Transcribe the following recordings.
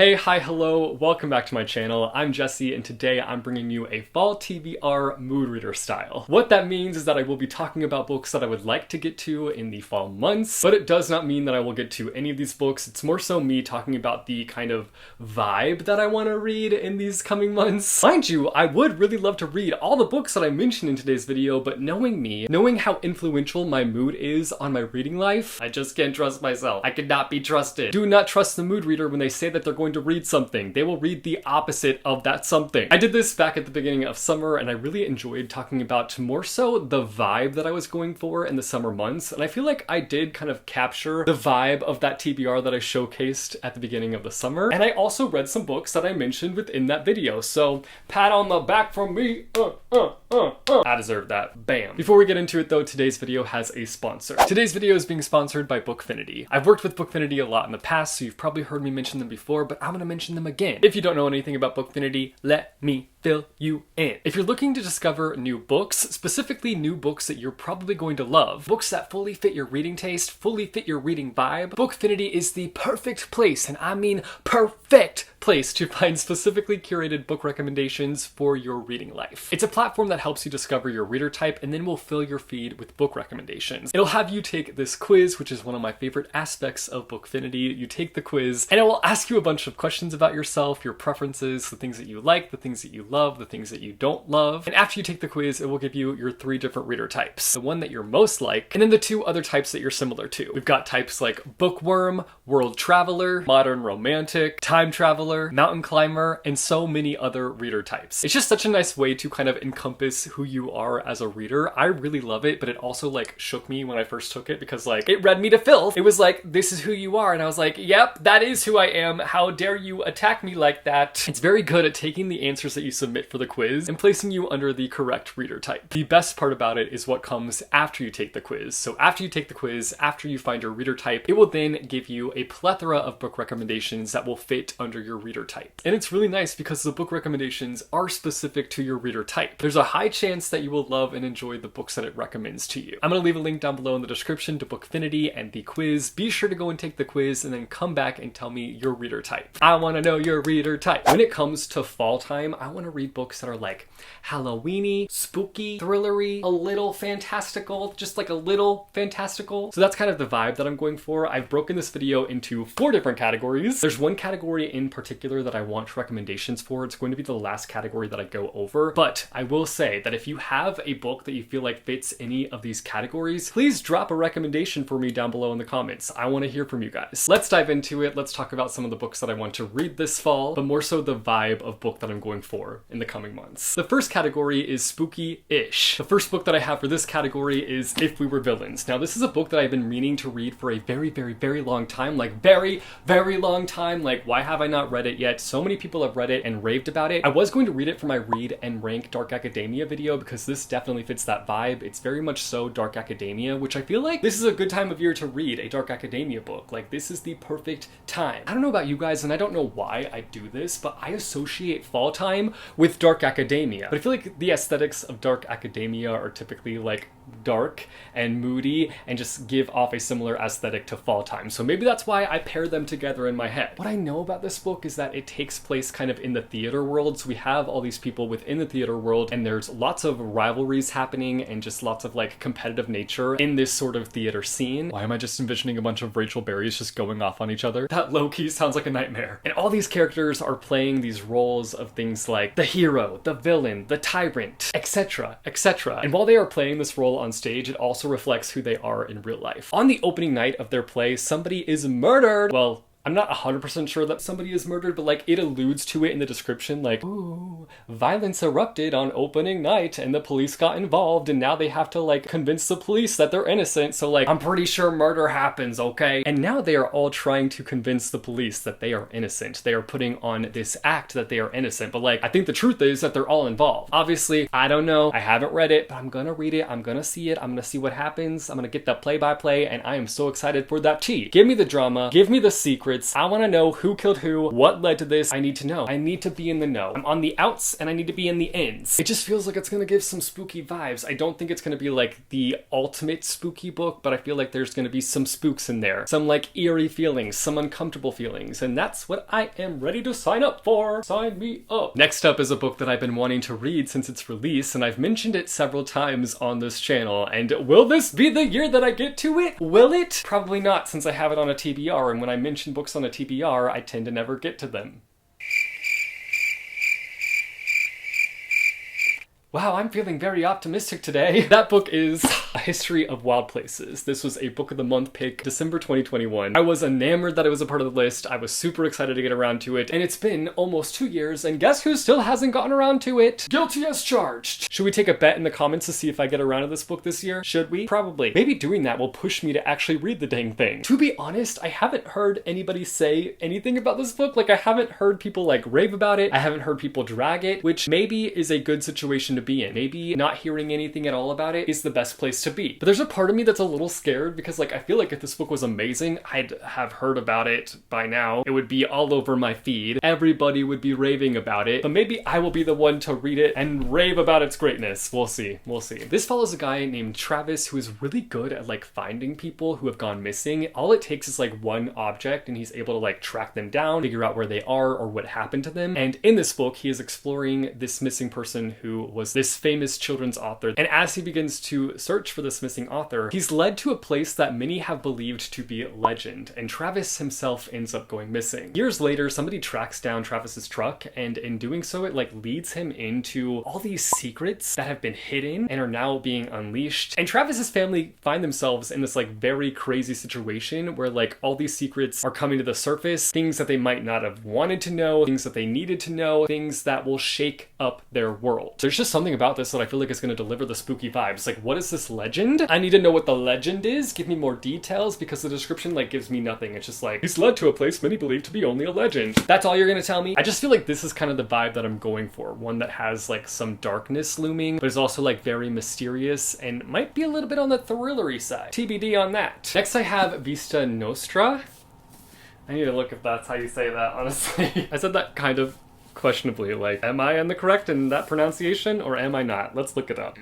Hey, hi, hello, welcome back to my channel. I'm Jesse, and today I'm bringing you a fall TBR mood reader style. What that means is that I will be talking about books that I would like to get to in the fall months, but it does not mean that I will get to any of these books. It's more so me talking about the kind of vibe that I want to read in these coming months. Mind you, I would really love to read all the books that I mentioned in today's video, but knowing me, knowing how influential my mood is on my reading life, I just can't trust myself. I cannot be trusted. Do not trust the mood reader when they say that they're going to read something. They will read the opposite of that something. I did this back at the beginning of summer, and I really enjoyed talking about more so the vibe that I was going for in the summer months, and I feel like I did kind of capture the vibe of that TBR that I showcased at the beginning of the summer. And I also read some books that I mentioned within that video, so pat on the back from me. I deserve that. Bam. Before we get into it though, today's video has a sponsor. Today's video is being sponsored by Bookfinity. I've worked with Bookfinity a lot in the past, so you've probably heard me mention them before, but I'm gonna mention them again. If you don't know anything about Bookfinity, let me fill you in. If you're looking to discover new books, specifically new books that you're probably going to love, books that fully fit your reading taste, fully fit your reading vibe, Bookfinity is the perfect place, and I mean perfect place, to find specifically curated book recommendations for your reading life. It's a platform that helps you discover your reader type and then will fill your feed with book recommendations. It'll have you take this quiz, which is one of my favorite aspects of Bookfinity. You take the quiz and it will ask you a bunch of questions about yourself, your preferences, the things that you like, the things that you love, the things that you don't love. And after you take the quiz, it will give you your 3 different reader types. The one that you're most like, and then the 2 other types that you're similar to. We've got types like bookworm, world traveler, modern romantic, time traveler, mountain climber, and so many other reader types. It's just such a nice way to kind of encompass who you are as a reader. I really love it, but it also like shook me when I first took it because like it read me to filth. It was like, this is who you are. And I was like, yep, that is who I am. How dare you attack me like that? It's very good at taking the answers that you submit for the quiz and placing you under the correct reader type. The best part about it is what comes after you take the quiz. So after you take the quiz, after you find your reader type, it will then give you a plethora of book recommendations that will fit under your reader type. And it's really nice because the book recommendations are specific to your reader type. There's a high chance that you will love and enjoy the books that it recommends to you. I'm going to leave a link down below in the description to Bookfinity and the quiz. Be sure to go and take the quiz and then come back and tell me your reader type. I want to know your reader type. When it comes to fall time, I want to read books that are like Halloween-y, spooky, thrillery, a little fantastical, just like a little fantastical. So that's kind of the vibe that I'm going for. I've broken this video into 4 different categories. There's one category in particular that I want recommendations for. It's going to be the last category that I go over, but I will say that if you have a book that you feel like fits any of these categories, please drop a recommendation for me down below in the comments. I want to hear from you guys. Let's dive into it. Let's talk about some of the books that I want to read this fall, but more so the vibe of book that I'm going for in the coming months. The first category is spooky-ish. The first book that I have for this category is If We Were Villains. Now, this is a book that I've been meaning to read for a very long time, like very long time. Like, why have I not read it yet? So many people have read it and raved about it. I was going to read it for my read and rank Dark Academia video because this definitely fits that vibe. It's very much so Dark Academia, which I feel like this is a good time of year to read a Dark Academia book. Like, this is the perfect time. I don't know about you guys, and I don't know why I do this, but I associate fall time with Dark Academia. But I feel like the aesthetics of Dark Academia are typically like dark and moody and just give off a similar aesthetic to fall time. So maybe that's why I pair them together in my head. What I know about this book is that it takes place kind of in the theater world. So we have all these people within the theater world, and there's lots of rivalries happening and just lots of like competitive nature in this sort of theater scene. Why am I just envisioning a bunch of Rachel Berries just going off on each other? That low-key sounds like a nightmare. And all these characters are playing these roles of things like the hero, the villain, the tyrant, etc., etc. And while they are playing this role on stage, it also reflects who they are in real life. On the opening night of their play, somebody is murdered. Well, I'm not 100% sure that somebody is murdered, but like it alludes to it in the description, like, ooh, violence erupted on opening night and the police got involved and now they have to like convince the police that they're innocent. So like, I'm pretty sure murder happens, okay? And now they are all trying to convince the police that they are innocent. They are putting on this act that they are innocent, but like, I think the truth is that they're all involved. Obviously, I don't know. I haven't read it, but I'm gonna read it. I'm gonna see it. I'm gonna see what happens. I'm gonna get the play-by-play, and I am so excited for that tea. Give me the drama. Give me the secret. secrets. I want to know who killed who, what led to this. I need to know. I need to be in the know. I'm on the outs and I need to be in the ins. It just feels like it's gonna give some spooky vibes. I don't think it's gonna be like the ultimate spooky book, but I feel like there's gonna be some spooks in there. Some like eerie feelings, some uncomfortable feelings, and that's what I am ready to sign up for. Sign me up. Next up is a book that I've been wanting to read since its release, and I've mentioned it several times on this channel. And will this be the year that I get to it? Will it? Probably not, since I have it on a TBR, and when I mention books on a TBR, I tend to never get to them. Wow, I'm feeling very optimistic today. That book is A History of Wild Places. This was a Book of the Month pick, December 2021. I was enamored that it was a part of the list. I was super excited to get around to it. And it's been almost 2 years, and guess who still hasn't gotten around to it? Guilty as charged. Should we take a bet in the comments to see if I get around to this book this year? Should we? Probably. Maybe doing that will push me to actually read the dang thing. To be honest, I haven't heard anybody say anything about this book. Like, I haven't heard people like rave about it. I haven't heard people drag it, which maybe is a good situation to be in. Maybe not hearing anything at all about it is the best place to be. But there's a part of me that's a little scared because like I feel like if this book was amazing, I'd have heard about it by now. It would be all over my feed. Everybody would be raving about it. But maybe I will be the one to read it and rave about its greatness. We'll see. We'll see. This follows a guy named Travis who is really good at like finding people who have gone missing. All it takes is like one object and he's able to like track them down, figure out where they are or what happened to them. And in this book, he is exploring this missing person who was this famous children's author. And as he begins to search for this missing author, he's led to a place that many have believed to be legend, and Travis himself ends up going missing. Years later, somebody tracks down Travis's truck, and in doing so, it like leads him into all these secrets that have been hidden and are now being unleashed. And Travis's family find themselves in this like very crazy situation where like all these secrets are coming to the surface, things that they might not have wanted to know, things that they needed to know, things that will shake up their world. There's just something about this that I feel like it's going to deliver the spooky vibes. Like, what is this legend? I need to know what the legend is. Give me more details because the description like gives me nothing. It's just like, he's led to a place many believe to be only a legend. That's all you're going to tell me? I just feel like this is kind of the vibe that I'm going for. One that has like some darkness looming, but is also like very mysterious and might be a little bit on the thrillery side. TBD on that. Next I have Vista Nostra. I need to look if that's how you say that, honestly. I said that kind of questionably, like, am I in the correct in that pronunciation or am I not? Let's look it up.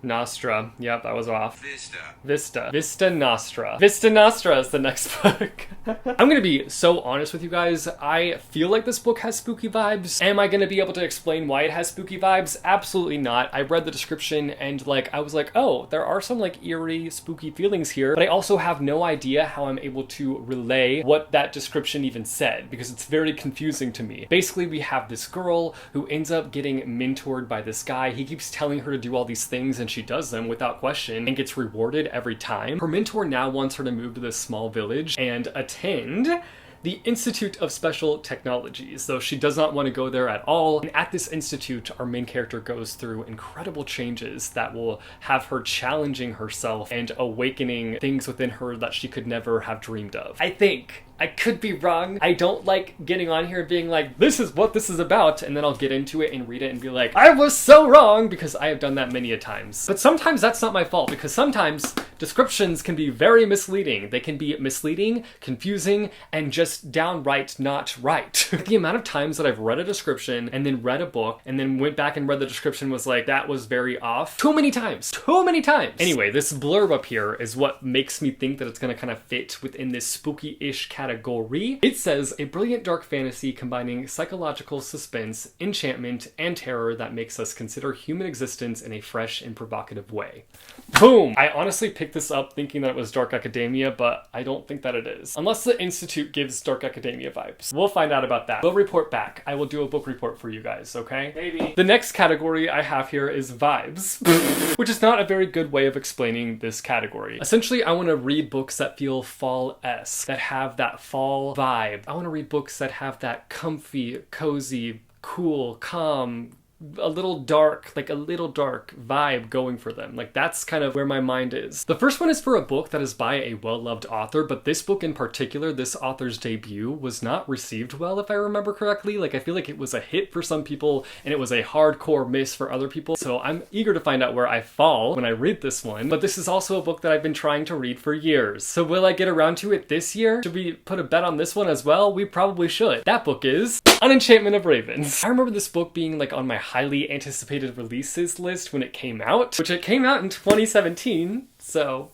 Nostra. Yep, that was off. Vista Nostra. Vista Nostra is the next book. I'm gonna be so honest with you guys. I feel like this book has spooky vibes. Am I gonna be able to explain why it has spooky vibes? Absolutely not. I read the description and like, I was like, oh, there are some like eerie, spooky feelings here, but I also have no idea how I'm able to relay what that description even said because it's very confusing to me. Basically, we have this girl who ends up getting mentored by this guy. He keeps telling her to do all these things and she does them without question and gets rewarded every time. Her mentor now wants her to move to this small village and attend the Institute of Special Technologies, though she does not want to go there at all. And at this institute, our main character goes through incredible changes that will have her challenging herself and awakening things within her that she could never have dreamed of. I think. I could be wrong. I don't like getting on here and being like, this is what this is about, and then I'll get into it and read it and be like, I was so wrong, because I have done that many a times. But sometimes that's not my fault, because sometimes descriptions can be very misleading. They can be misleading, confusing, and just downright not right. The amount of times that I've read a description and then read a book and then went back and read the description was like, that was very off. Too many times. Anyway, this blurb up here is what makes me think that it's gonna kind of fit within this spooky-ish category. It says, a brilliant dark fantasy combining psychological suspense, enchantment, and terror that makes us consider human existence in a fresh and provocative way. Boom! I honestly picked this up thinking that it was dark academia, but I don't think that it is. Unless the Institute gives dark academia vibes. We'll find out about that. We'll report back. I will do a book report for you guys, okay? Maybe. The next category I have here is vibes, which is not a very good way of explaining this category. Essentially, I want to read books that feel fall-esque, that have that fall vibe. I want to read books that have that comfy, cozy, cool, calm a little dark vibe going for them. Like that's kind of where my mind is. The first one is for a book that is by a well-loved author, but this book in particular, this author's debut, was not received well, if I remember correctly. Like I feel like it was a hit for some people and it was a hardcore miss for other people. So I'm eager to find out where I fall when I read this one. But this is also a book that I've been trying to read for years. So will I get around to it this year? Should we put a bet on this one as well? We probably should. That book is An Enchantment of Ravens. I remember this book being like on my highly anticipated releases list when it came out, which it came out in 2017, so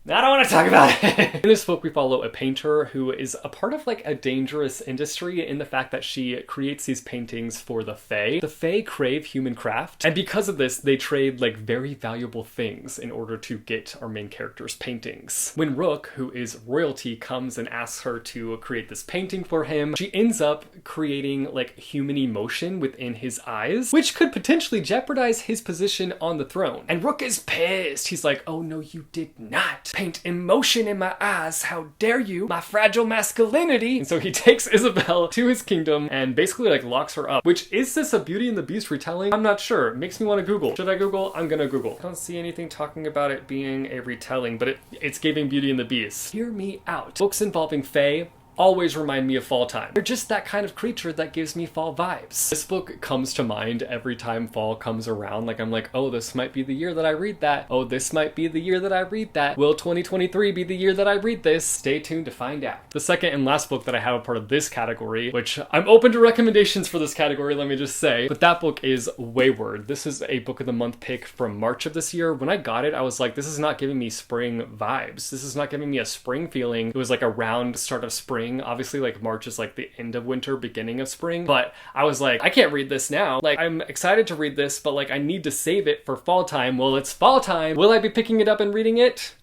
I don't want to talk about it. In this book, we follow a painter who is a part of like a dangerous industry in the fact that she creates these paintings for the Fae. The Fae crave human craft, and because of this, they trade like very valuable things in order to get our main character's paintings. When Rook, who is royalty, comes and asks her to create this painting for him, she ends up creating like human emotion within his eyes, which could potentially jeopardize his position on the throne. And Rook is pissed. He's like, oh no, you did not paint emotion in my eyes. How dare you, my fragile masculinity. And so he takes Isabel to his kingdom and basically like locks her up, which is this a Beauty and the Beast retelling? I'm not sure. It makes me want to Google. Should I Google? I'm gonna Google. I don't see anything talking about it being a retelling, but it's giving Beauty and the Beast. Hear me out. Books involving Fae always remind me of fall time. They're just that kind of creature that gives me fall vibes. This book comes to mind every time fall comes around. Like I'm like, oh, this might be the year that I read that. Oh, this might be the year that I read that. Will 2023 be the year that I read this? Stay tuned to find out. The second and last book that I have a part of this category, which I'm open to recommendations for this category, let me just say, but that book is Wayward. This is a book of the month pick from March of this year. When I got it, I was like, this is not giving me spring vibes. This is not giving me a spring feeling. It was like around start of spring. Obviously, like March is like the end of winter, beginning of spring, but I was like, I can't read this now. Like I'm excited to read this, but like I need to save it for fall time. Well, it's fall time. Will I be picking it up and reading it?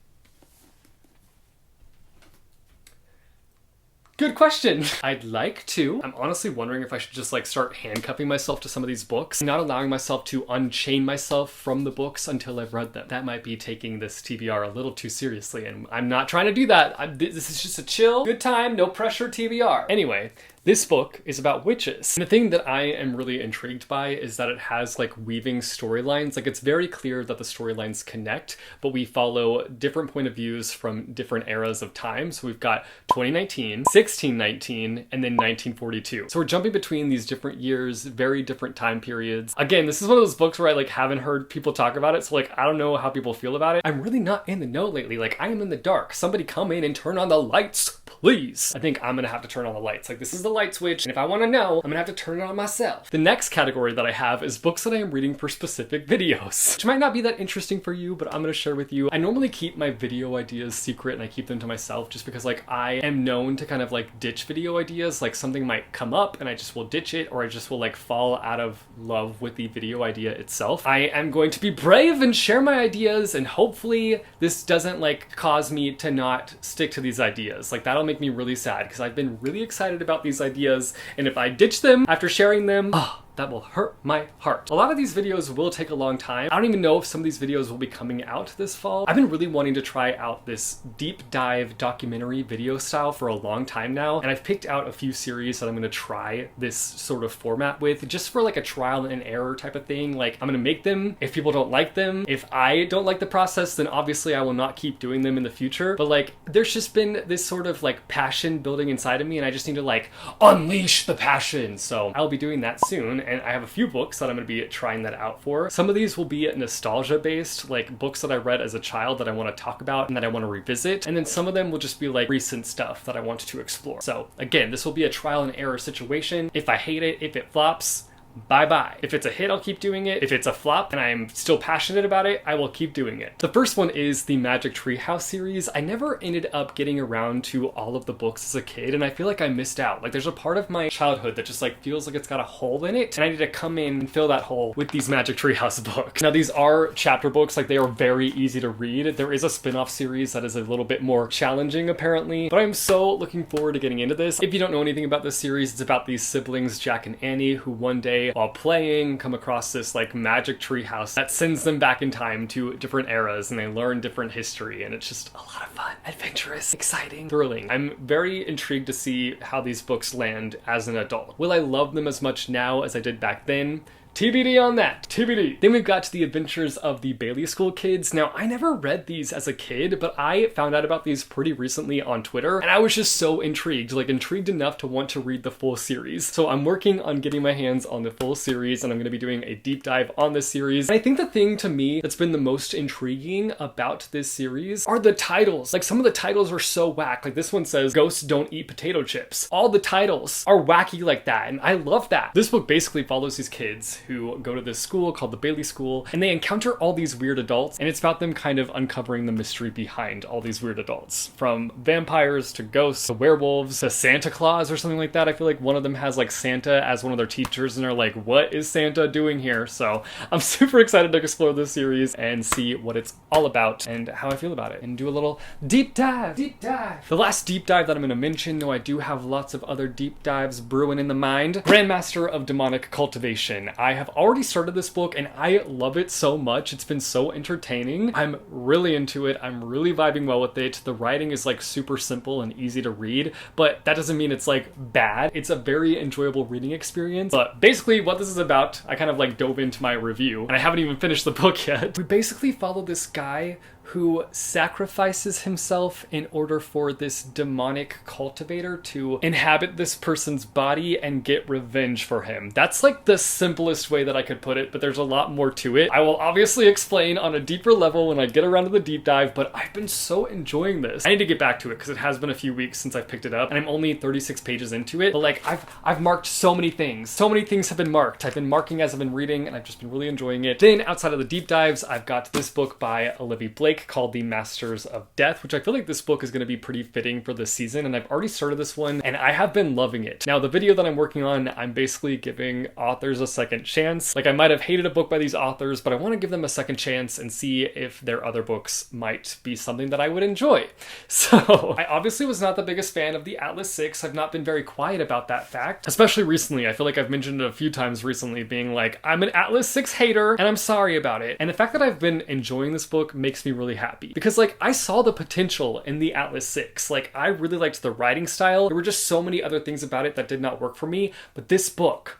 Good question. I'd like to. I'm honestly wondering if I should just like start handcuffing myself to some of these books, not allowing myself to unchain myself from the books until I've read them. That might be taking this TBR a little too seriously, and I'm not trying to do that. This is just a chill, good time, no pressure TBR. Anyway, this book is about witches. And the thing that I am really intrigued by is that it has like weaving storylines. Like it's very clear that the storylines connect, but we follow different point of views from different eras of time. So we've got 2019, 1619, and then 1942. So we're jumping between these different years, very different time periods. Again, this is one of those books where I like haven't heard people talk about it. So like, I don't know how people feel about it. I'm really not in the know lately. Like I am in the dark. Somebody come in and turn on the lights, please. I think I'm gonna have to turn on the lights. Like this is the light switch, and if I want to know, I'm gonna have to turn it on myself. The next category that I have is books that I am reading for specific videos, which might not be that interesting for you, but I'm gonna share with you. I normally keep my video ideas secret and I keep them to myself just because like I am known to kind of like ditch video ideas. Like something might come up and I just will ditch it, or I just will like fall out of love with the video idea itself. I am going to be brave and share my ideas, and hopefully this doesn't like cause me to not stick to these ideas. Like that'll make me really sad because I've been really excited about these ideas, and if I ditch them after sharing them, that will hurt my heart. A lot of these videos will take a long time. I don't even know if some of these videos will be coming out this fall. I've been really wanting to try out this deep dive documentary video style for a long time now, and I've picked out a few series that I'm gonna try this sort of format with, just for like a trial and error type of thing. Like I'm gonna make them. If people don't like them, if I don't like the process, then obviously I will not keep doing them in the future. But like there's just been this sort of like passion building inside of me, and I just need to like unleash the passion. So I'll be doing that soon. And I have a few books that I'm going to be trying that out for. Some of these will be nostalgia based, like books that I read as a child that I want to talk about and that I want to revisit. And then some of them will just be like recent stuff that I want to explore. So again, this will be a trial and error situation. If I hate it, if it flops, bye-bye. If it's a hit, I'll keep doing it. If it's a flop and I'm still passionate about it, I will keep doing it. The first one is the Magic Treehouse series. I never ended up getting around to all of the books as a kid, and I feel like I missed out. Like there's a part of my childhood that just like feels like it's got a hole in it, and I need to come in and fill that hole with these Magic Treehouse books. Now these are chapter books, like they are very easy to read. There is a spin-off series that is a little bit more challenging apparently, but I'm so looking forward to getting into this. If you don't know anything about this series, it's about these siblings, Jack and Annie, who one day day while playing, come across this like magic tree house that sends them back in time to different eras, and they learn different history, and it's just a lot of fun, adventurous, exciting, thrilling. I'm very intrigued to see how these books land as an adult. Will I love them as much now as I did back then? TBD on that. TBD. Then we've got to the adventures of the Bailey School Kids. Now, I never read these as a kid, but I found out about these pretty recently on Twitter, and I was just so intrigued, like intrigued enough to want to read the full series. So I'm working on getting my hands on the full series, and I'm going to be doing a deep dive on this series. And I think the thing to me that's been the most intriguing about this series are the titles. Like, some of the titles are so whack. Like, this one says, Ghosts Don't Eat Potato Chips. All the titles are wacky like that, and I love that. This book basically follows these kids who go to this school called the Bailey School, and they encounter all these weird adults, and it's about them kind of uncovering the mystery behind all these weird adults. From vampires to ghosts to werewolves to Santa Claus or something like that. I feel like one of them has like Santa as one of their teachers, and they're like, what is Santa doing here? So I'm super excited to explore this series and see what it's all about and how I feel about it, and do a little deep dive. The last deep dive that I'm going to mention, though I do have lots of other deep dives brewing in the mind, Grandmaster of Demonic Cultivation. I have already started this book and I love it so much. It's been so entertaining. I'm really into it. I'm really vibing well with it. The writing is like super simple and easy to read, but that doesn't mean it's like bad. It's a very enjoyable reading experience. But basically what this is about, I kind of like dove into my review, and I haven't even finished the book yet. We basically follow this guy who sacrifices himself in order for this demonic cultivator to inhabit this person's body and get revenge for him. That's like the simplest way that I could put it, but there's a lot more to it. I will obviously explain on a deeper level when I get around to the deep dive, but I've been so enjoying this. I need to get back to it because it has been a few weeks since I've picked it up, and I'm only 36 pages into it, but like I've marked so many things. So many things have been marked. I've been marking as I've been reading, and I've just been really enjoying it. Then outside of the deep dives, I've got this book by Olivia Blake called The Masters of Death, which I feel like this book is going to be pretty fitting for this season, and I've already started this one and I have been loving it. Now, the video that I'm working on, I'm basically giving authors a second chance. Like, I might have hated a book by these authors, but I want to give them a second chance and see if their other books might be something that I would enjoy. So I obviously was not the biggest fan of the Atlas 6. I've not been very quiet about that fact, especially recently. I feel like I've mentioned it a few times recently, being like, I'm an Atlas 6 hater and I'm sorry about it. And the fact that I've been enjoying this book makes me really happy, because like I saw the potential in the Atlas 6. Like, I really liked the writing style. There were just so many other things about it that did not work for me, but this book,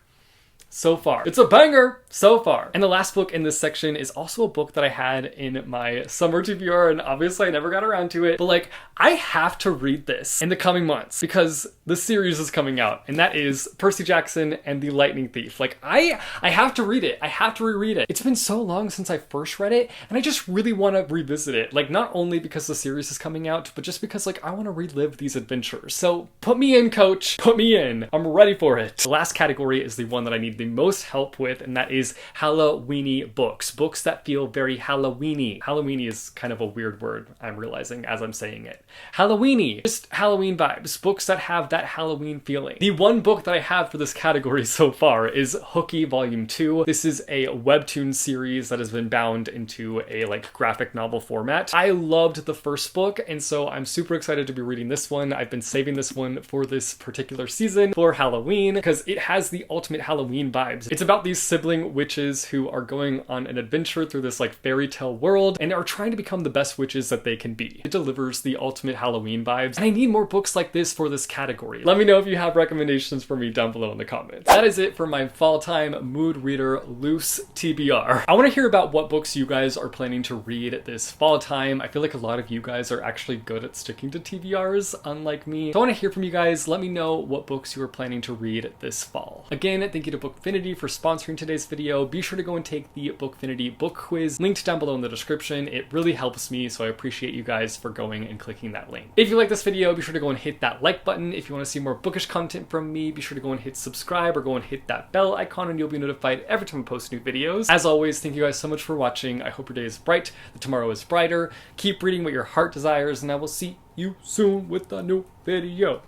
so far, it's a banger so far. And the last book in this section is also a book that I had in my summer TBR, and obviously I never got around to it, but like, I have to read this in the coming months because the series is coming out, and that is Percy Jackson and the Lightning Thief. Like, I have to read it. I have to reread it. It's been so long since I first read it, and I just really want to revisit it. Like, not only because the series is coming out, but just because like I want to relive these adventures. So put me in, coach. Put me in. I'm ready for it. The last category is the one that I need the most help with, and that is Halloweeny books. Books that feel very Halloweeny. Halloweeny is kind of a weird word, I'm realizing as I'm saying it. Halloweeny. Just Halloween vibes. Books that have that Halloween feeling. The one book that I have for this category so far is Hooky Volume 2. This is a webtoon series that has been bound into a like graphic novel format. I loved the first book, and so I'm super excited to be reading this one. I've been saving this one for this particular season for Halloween because it has the ultimate Halloween vibes. It's about these sibling witches who are going on an adventure through this like fairy tale world and are trying to become the best witches that they can be. It delivers the ultimate Halloween vibes, and I need more books like this for this category. Let me know if you have recommendations for me down below in the comments. That is it for my fall time mood reader loose TBR. I want to hear about what books you guys are planning to read this fall time. I feel like a lot of you guys are actually good at sticking to TBRs, unlike me. So I want to hear from you guys. Let me know what books you are planning to read this fall. Again, thank you to Bookfinity for sponsoring today's video. Be sure to go and take the Bookfinity book quiz linked down below in the description. It really helps me, so I appreciate you guys for going and clicking that link. If you like this video, be sure to go and hit that like button. If you want to see more bookish content from me, be sure to go and hit subscribe or go and hit that bell icon, and you'll be notified every time I post new videos. As always, thank you guys so much for watching. I hope your day is bright, that tomorrow is brighter. Keep reading what your heart desires, and I will see you soon with a new video.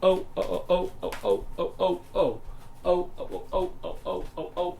Oh, oh, oh, oh, oh, oh, oh, oh, oh, oh, oh, oh, oh, oh, oh, oh.